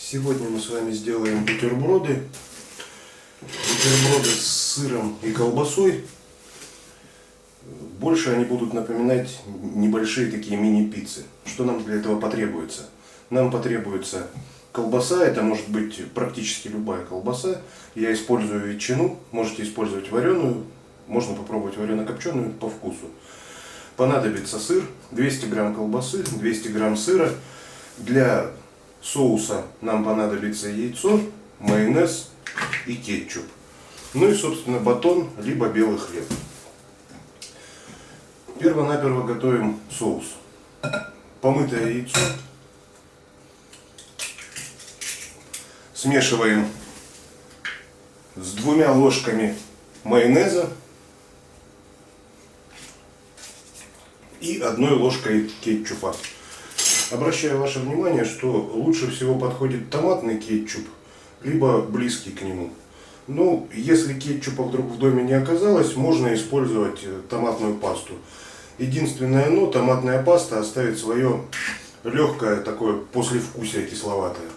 Сегодня мы с вами сделаем бутерброды. Бутерброды с сыром и колбасой. Больше они будут напоминать небольшие такие мини-пиццы. Что нам для этого потребуется? Нам потребуется колбаса. Это может быть практически любая колбаса. Я использую ветчину. Можете использовать вареную. Можно попробовать варено-копченую по вкусу. Понадобится сыр, 200 грамм колбасы, 200 грамм сыра. Для соуса нам понадобится яйцо, майонез и кетчуп. Ну и, собственно, батон, либо белый хлеб. Перво-наперво готовим соус. Помытое яйцо. Смешиваем с 2 ложками майонеза и 1 ложкой кетчупа. Обращаю ваше внимание, что лучше всего подходит томатный кетчуп, либо близкий к нему. Ну, если кетчупа вдруг в доме не оказалось, можно использовать томатную пасту. Единственное но, томатная паста оставит свое легкое такое послевкусие кисловатое.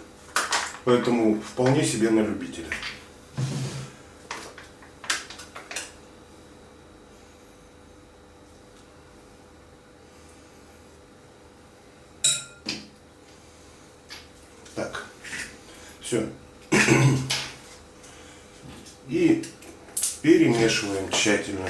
Поэтому вполне себе на любителя. Так, все. И перемешиваем тщательно.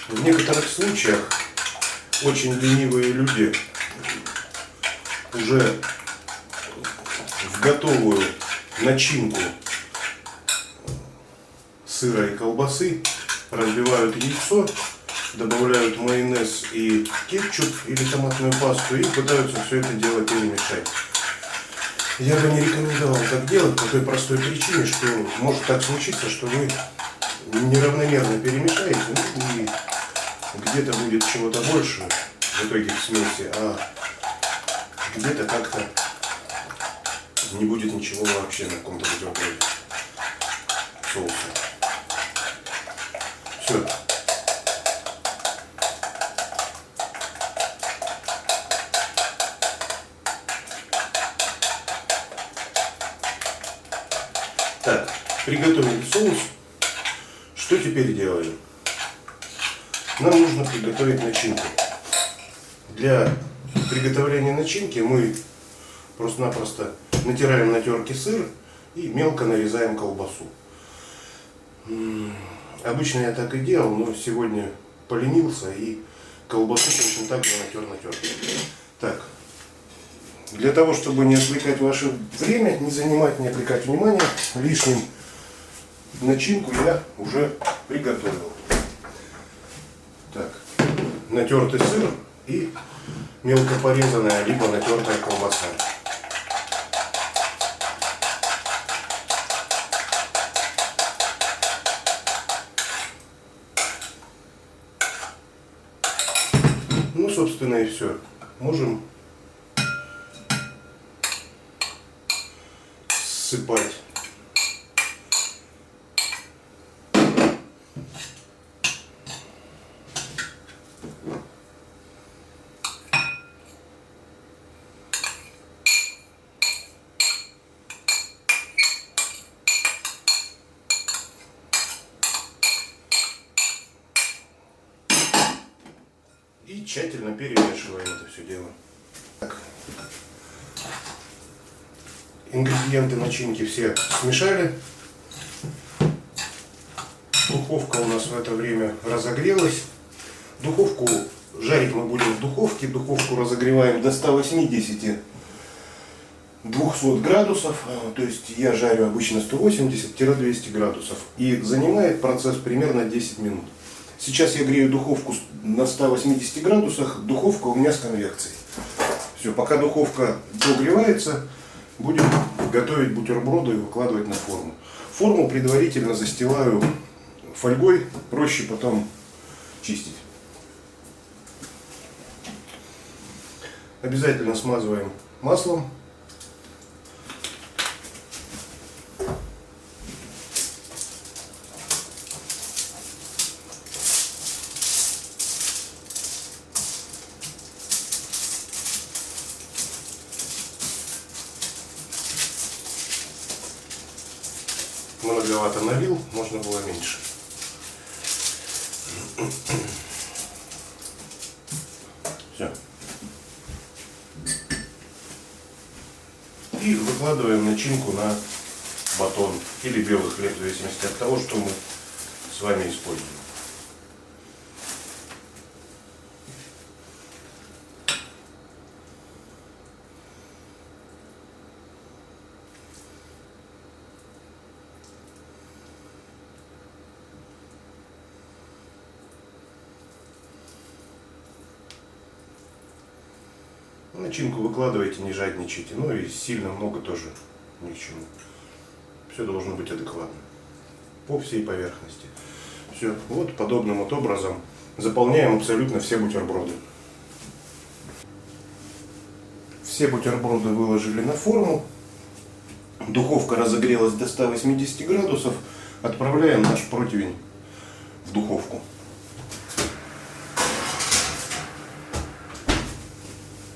В некоторых случаях очень ленивые люди уже в готовую начинку сыра и колбасы разбивают яйцо, добавляют майонез и кетчуп или томатную пасту и пытаются все это дело перемешать. Я бы не рекомендовал так делать по той простой причине, что может так случиться, что вы неравномерно перемешаете, ну, и где-то будет чего-то больше в итоге в смеси, а где-то как-то не будет ничего вообще на каком-то бутерброде соуса. Все. Так, приготовили соус. Что теперь делаем? Нам нужно приготовить начинку. Для приготовления начинки мы просто-напросто натираем на терке сыр и мелко нарезаем колбасу. Обычно я так и делал, но сегодня поленился и колбасу точно так же натер на терке. Так, для того, чтобы не отвлекать ваше время, не занимать, не отвлекать внимание лишним, начинку я уже приготовил. Так, натертый сыр и мелко порезанная, либо натертая колбаса. Ну, собственно, и все. Можем ссыпать и тщательно перемешиваем это все дело. Так. Ингредиенты начинки все смешали. Духовка у нас в это время разогрелась. Духовку жарить мы будем в духовке. Духовку разогреваем до 180-200 градусов. То есть я жарю обычно 180-200 градусов. И занимает процесс примерно 10 минут. Сейчас я грею духовку на 180 градусах. Духовка у меня с конвекцией. Все, пока духовка догревается, будем готовить бутерброды и выкладывать на форму. Форму предварительно застилаю фольгой, проще потом чистить. Обязательно смазываем маслом. многовато налил, можно было меньше. Все. И выкладываем начинку на батон или белый хлеб, в зависимости от того, что мы с вами используем. Начинку выкладывайте, не жадничайте, ну и сильно много тоже ни к чему. Все должно быть адекватно по всей поверхности. Все, вот подобным вот образом заполняем абсолютно все бутерброды. Все бутерброды выложили на форму. Духовка разогрелась до 180 градусов. Отправляем наш противень в духовку.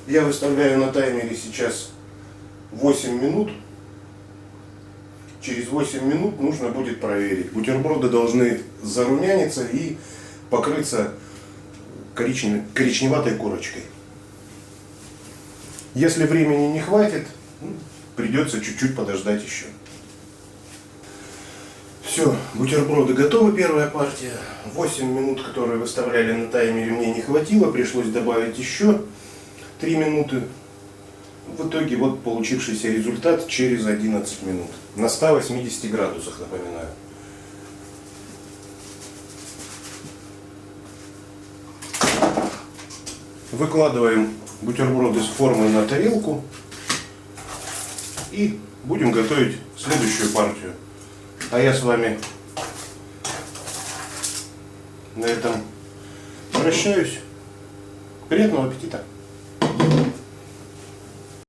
Я выставляю на таймере сейчас 8 минут. Через 8 минут нужно будет проверить. Бутерброды должны зарумяниться и покрыться коричневатой корочкой. Если времени не хватит, придется чуть-чуть подождать еще. Все, бутерброды готовы, первая партия. 8 минут, которые выставляли на таймере, мне не хватило, пришлось добавить еще 3 минуты. В итоге вот получившийся результат через 11 минут. На 180 градусах, напоминаю. Выкладываем бутерброды с формы на тарелку. И будем готовить следующую партию. А я с вами на этом прощаюсь. Приятного аппетита!